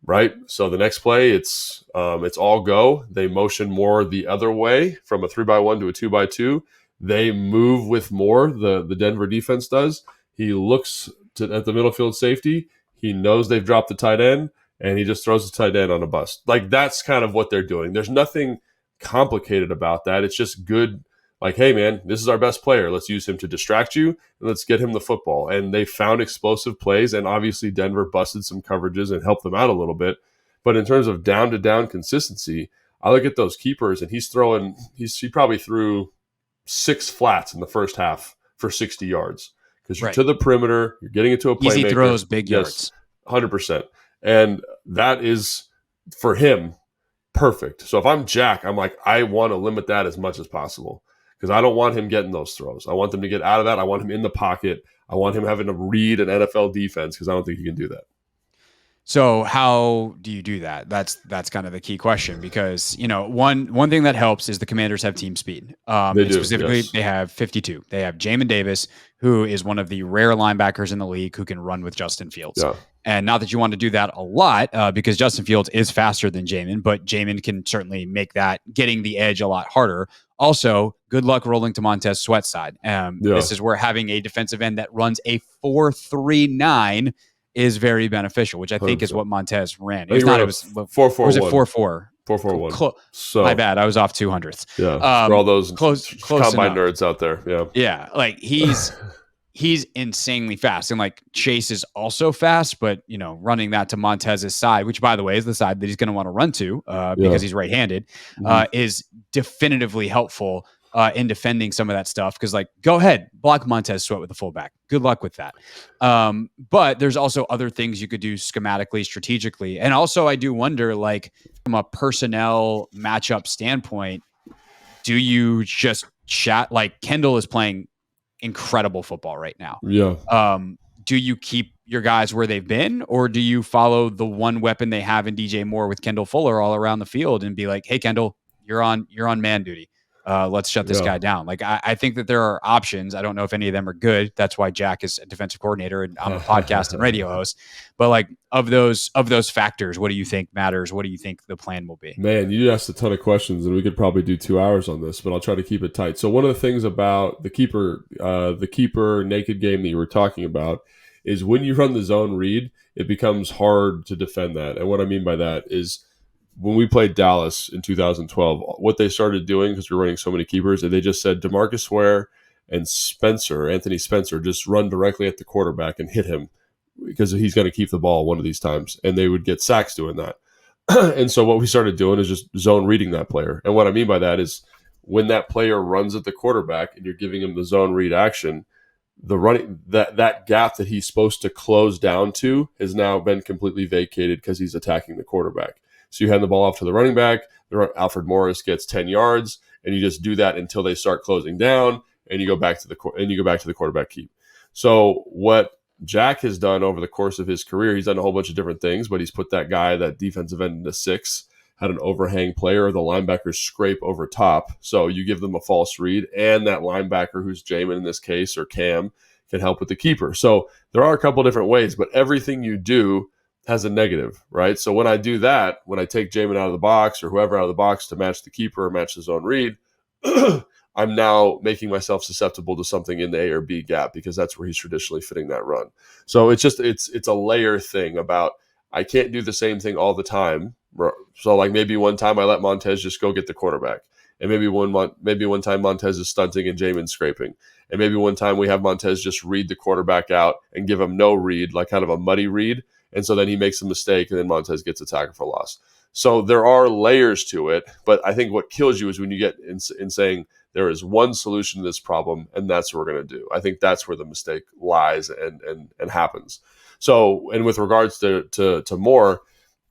C: right? So the next play, it's all go. They motion Moore the other way from a 3-by-1 to a 2-by-2. They move with Moore, the Denver defense does. He looks at the middle field safety. He knows they've dropped the tight end, and he just throws the tight end on a bust. Like, that's kind of what they're doing. There's nothing complicated about that. It's just good. Like, hey, man, this is our best player. Let's use him to distract you, and let's get him the football. And they found explosive plays, and obviously Denver busted some coverages and helped them out a little bit. But in terms of down-to-down consistency, I look at those keepers, and he probably threw 6 flats in the first half for 60 yards. Because you're to the perimeter, you're getting it to a playmaker.
B: Easy throws, big yards.
C: 100%. And that is, for him, perfect. So if I'm Jack, I'm like, I want to limit that as much as possible because I don't want him getting those throws. I want them to get out of that. I want him in the pocket. I want him having to read an NFL defense because I don't think he can do that.
B: So how do you do that? That's kind of the key question, because one thing that helps is the Commanders have team speed.
C: They
B: And
C: do,
B: specifically
C: yes.
B: they have 52. They have Jamin Davis, who is one of the rare linebackers in the league who can run with Justin Fields.
C: Yeah.
B: And not that you want to do that a lot, because Justin Fields is faster than Jamin, but Jamin can certainly make that getting the edge a lot harder. Also, good luck rolling to Montez Sweat's side.
C: Yeah.
B: This is where having a defensive end that runs a 4.39 is very beneficial, which I think is
C: 100%.
B: what Montez ran.
C: I think
B: It
C: was
B: was
C: 4-4-1.
B: was it 4.4?
C: 4-4-1. So
B: My bad. I was off 200ths.
C: yeah, for all those
B: Close
C: combine
B: enough.
C: nerds out there. Yeah.
B: Yeah. Like he's insanely fast. And like Chase is also fast, but running that to Montez's side, which by the way is the side that he's going to want to run to because he's right-handed, is definitively helpful in defending some of that stuff. Because like, go ahead, block Montez Sweat with the fullback. Good luck with that. But there's also other things you could do schematically, strategically. And also I do wonder, like from a personnel matchup standpoint, do you just chat? Like Kendall is playing incredible football right now.
C: Yeah.
B: Do you keep your guys where they've been, or do you follow the one weapon they have in DJ Moore with Kendall Fuller all around the field and be like, hey, Kendall, you're on man duty. Let's shut this guy down. Like, I think that there are options. I don't know if any of them are good. That's why Jack is a defensive coordinator and I'm a podcast and radio host. But like of those factors, what do you think matters? What do you think the plan will be?
C: Man, you asked a ton of questions, and we could probably do 2 hours on this, but I'll try to keep it tight. So one of the things about the keeper naked game that you were talking about is when you run the zone read, it becomes hard to defend that. And what I mean by that is when we played Dallas in 2012, what they started doing, because we were running so many keepers, they just said DeMarcus Ware and Anthony Spencer, just run directly at the quarterback and hit him because he's going to keep the ball one of these times. And they would get sacks doing that. And so what we started doing is just zone reading that player. And what I mean by that is when that player runs at the quarterback and you're giving him the zone read action, the running that gap that he's supposed to close down to has now been completely vacated because he's attacking the quarterback. So you hand the ball off to the running back, Alfred Morris gets 10 yards, and you just do that until they start closing down, and you go back to the quarterback keep. So what Jack has done over the course of his career, he's done a whole bunch of different things, but he's put that defensive end into 6, had an overhang player, the linebackers scrape over top. So you give them a false read, and that linebacker, who's Jamin in this case, or Cam, can help with the keeper. So there are a couple different ways, but everything you do has a negative, right? So when I do that, when I take Jamin out of the box or whoever out of the box to match the keeper or match the zone read, I'm now making myself susceptible to something in the A or B gap because that's where he's traditionally fitting that run. So it's a layer thing about I can't do the same thing all the time. So like maybe one time I let Montez just go get the quarterback, and maybe one time Montez is stunting and Jamin's scraping, and maybe one time we have Montez just read the quarterback out and give him no read, like kind of a muddy read, and so then he makes a mistake and then Montez gets a tackle for loss. So there are layers to it, but I think what kills you is when you get in saying there is one solution to this problem, and that's what we're going to do. I think that's where the mistake lies and happens. So, and with regards to Moore,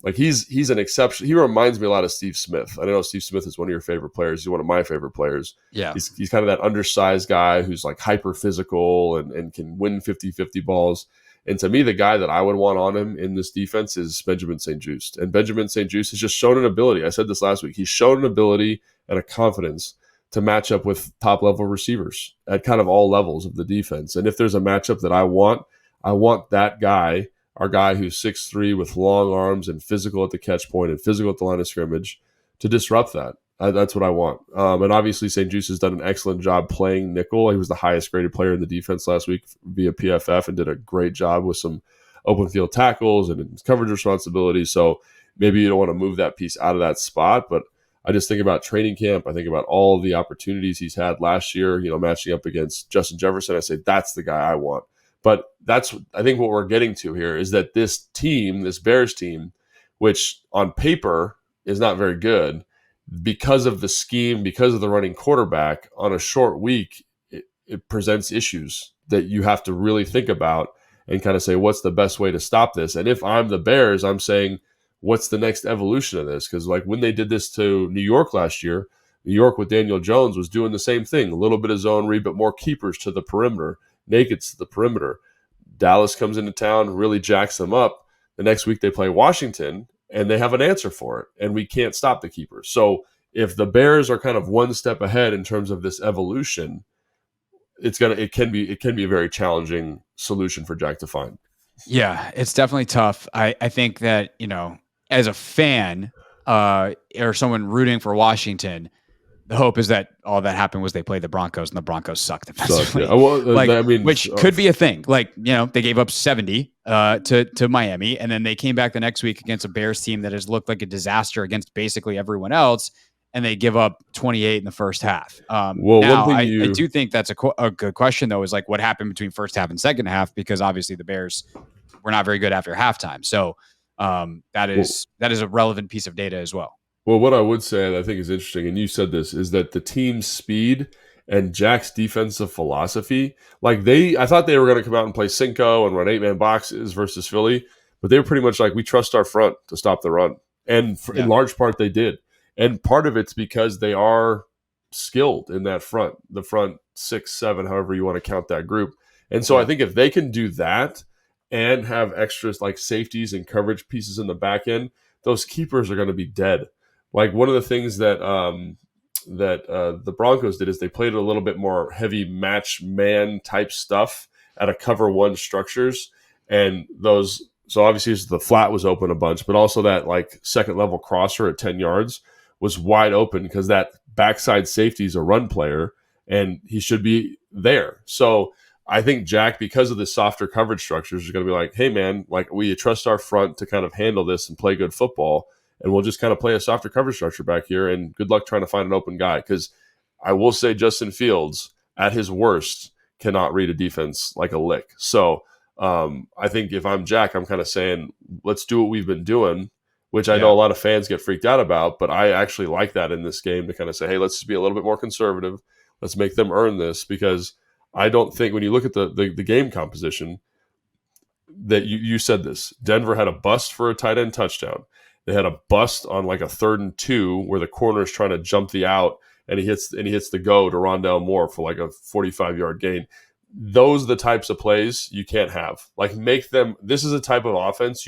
C: like he's an exception. He reminds me a lot of Steve Smith. I know Steve Smith is one of your favorite players. He's one of my favorite players.
B: Yeah.
C: He's kind of that undersized guy who's like hyper physical and can win 50-50 balls. And to me, the guy that I would want on him in this defense is Benjamin St-Juste. And Benjamin St-Juste has just shown an ability. I said this last week. He's shown an ability and a confidence to match up with top-level receivers at kind of all levels of the defense. And if there's a matchup that I want that guy, our guy who's 6'3" with long arms and physical at the catch point and physical at the line of scrimmage, to disrupt that. That's what I want. And obviously, St-Juste has done an excellent job playing nickel. He was the highest graded player in the defense last week via PFF and did a great job with some open field tackles and coverage responsibilities. So maybe you don't want to move that piece out of that spot. But I just think about training camp. I think about all of the opportunities he's had last year, matching up against Justin Jefferson. I say, that's the guy I want. But that's, I think, what we're getting to here is that this team, this Bears team, which on paper is not very good, because of the scheme, because of the running quarterback, on a short week, it presents issues that you have to really think about and kind of say, what's the best way to stop this? And if I'm the Bears, I'm saying, what's the next evolution of this? Because like when they did this to New York last year, New York with Daniel Jones was doing the same thing, a little bit of zone read, but more keepers to the perimeter, nakeds to the perimeter. Dallas comes into town, really jacks them up. The next week they play Washington, and they have an answer for it, and we can't stop the keepers. So if the Bears are kind of one step ahead in terms of this evolution, it can be a very challenging solution for Jack to find.
B: Yeah, it's definitely tough. I think that, as a fan or someone rooting for Washington, the hope is that all that happened was they played the Broncos and the Broncos sucked defensively.
C: Yeah. Well,
B: which could be a thing. They gave up 70 to Miami, and then they came back the next week against a Bears team that has looked like a disaster against basically everyone else, and they give up 28 in the first half. I do think that's a good question, though, is like what happened between first half and second half, because obviously the Bears were not very good after halftime. So that is a relevant piece of data as well.
C: Well, what I would say, and I think is interesting, and you said this, is that the team's speed and Jack's defensive philosophy, I thought they were going to come out and play Cinco and run 8-man boxes versus Philly, but they were pretty much like, we trust our front to stop the run. And in large part, they did. And part of it's because they are skilled in that front, the front 6, 7, however you want to count that group. And so I think if they can do that and have extras like safeties and coverage pieces in the back end, those keepers are going to be dead. Like one of the things that the Broncos did is they played a little bit more heavy match man type stuff at a cover one structures, and those. So obviously the flat was open a bunch, but also that like second level crosser at 10 yards was wide open because that backside safety is a run player and he should be there. So I think Jack, because of the softer coverage structures, is going to be like, hey man, like we trust our front to kind of handle this and play good football. And we'll just kind of play a softer coverage structure back here, and good luck trying to find an open guy. Because I will say Justin Fields, at his worst, cannot read a defense like a lick. So I think if I'm Jack, I'm kind of saying, let's do what we've been doing, which I know a lot of fans get freaked out about, but I actually like that in this game to kind of say, hey, let's just be a little bit more conservative. Let's make them earn this, because I don't think when you look at the game composition, that you said this, Denver had a bust for a tight end touchdown. They had a bust on like a 3rd and 2 where the corner is trying to jump the out, and he hits the go to Rondale Moore for like a 45-yard gain. Those are the types of plays you can't have. Like make them. This is a type of offense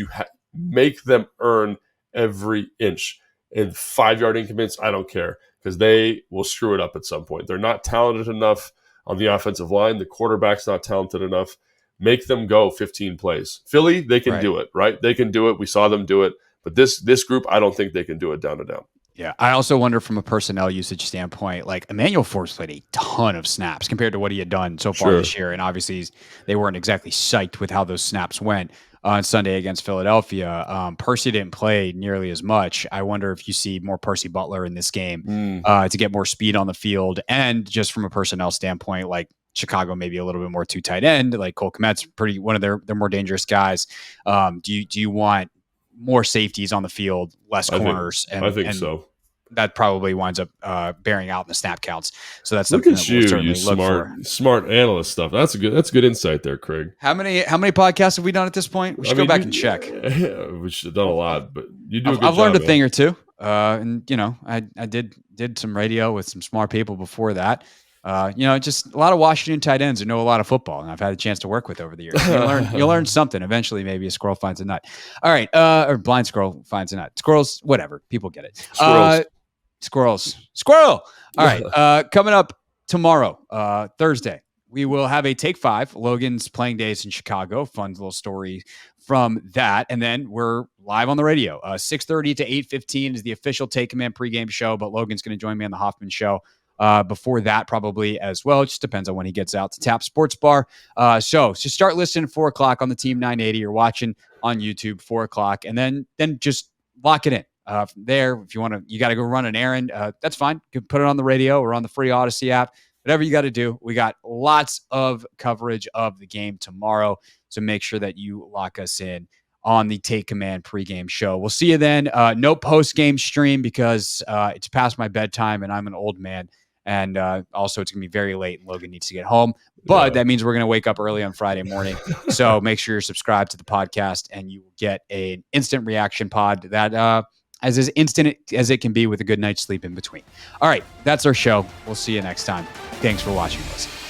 C: make them earn every inch. And 5-yard increments, I don't care, because they will screw it up at some point. They're not talented enough on the offensive line. The quarterback's not talented enough. Make them go 15 plays. Philly, they can do it, right? They can do it. We saw them do it. But this group, I don't think they can do it down to down.
B: Yeah, I also wonder from a personnel usage standpoint, like Emmanuel Forbes played a ton of snaps compared to what he had done so far this year. And obviously they weren't exactly psyched with how those snaps went on Sunday against Philadelphia. Percy didn't play nearly as much. I wonder if you see more Percy Butler in this game to get more speed on the field. And just from a personnel standpoint, like Chicago maybe a little bit more 2 tight end, like Cole Kmet's one of their more dangerous guys. Do you want more safeties on the field, less corners?
C: I think so.
B: That probably winds up bearing out in the snap counts. So that's
C: look at you smart analyst stuff. That's good insight there, Craig.
B: How many podcasts have we done at this point? We should go back and check.
C: Yeah, we should have done a lot, but you do.
B: I've learned a thing or two, and I did some radio with some smart people before that. Just a lot of Washington tight ends who know a lot of football, and I've had a chance to work with over the years. You'll learn something. Eventually, maybe a squirrel finds a nut. All right, or blind squirrel finds a nut. Squirrels, whatever. People get it. Squirrel. All right, coming up tomorrow, Thursday, we will have a Take 5. Logan's playing days in Chicago. Fun little story from that. And then we're live on the radio. 6:30 to 8:15 is the official Take Command pregame show, but Logan's going to join me on the Hoffman show before that probably as well. It just depends on when he gets out to Tap Sports Bar. So start listening 4 o'clock on the Team 980 or watching on YouTube 4 o'clock, and then just lock it in. There, if you want to, you got to go run an errand. That's fine. You can put it on the radio or on the free Odyssey app. Whatever you got to do. We got lots of coverage of the game tomorrow, so make sure that you lock us in on the Take Command pregame show. We'll see you then. No post-game stream because it's past my bedtime and I'm an old man. And also it's going to be very late and Logan needs to get home. But that means we're going to wake up early on Friday morning. So make sure you're subscribed to the podcast and you will get an instant reaction pod that as instant as it can be with a good night's sleep in between. All right, that's our show. We'll see you next time. Thanks for watching this.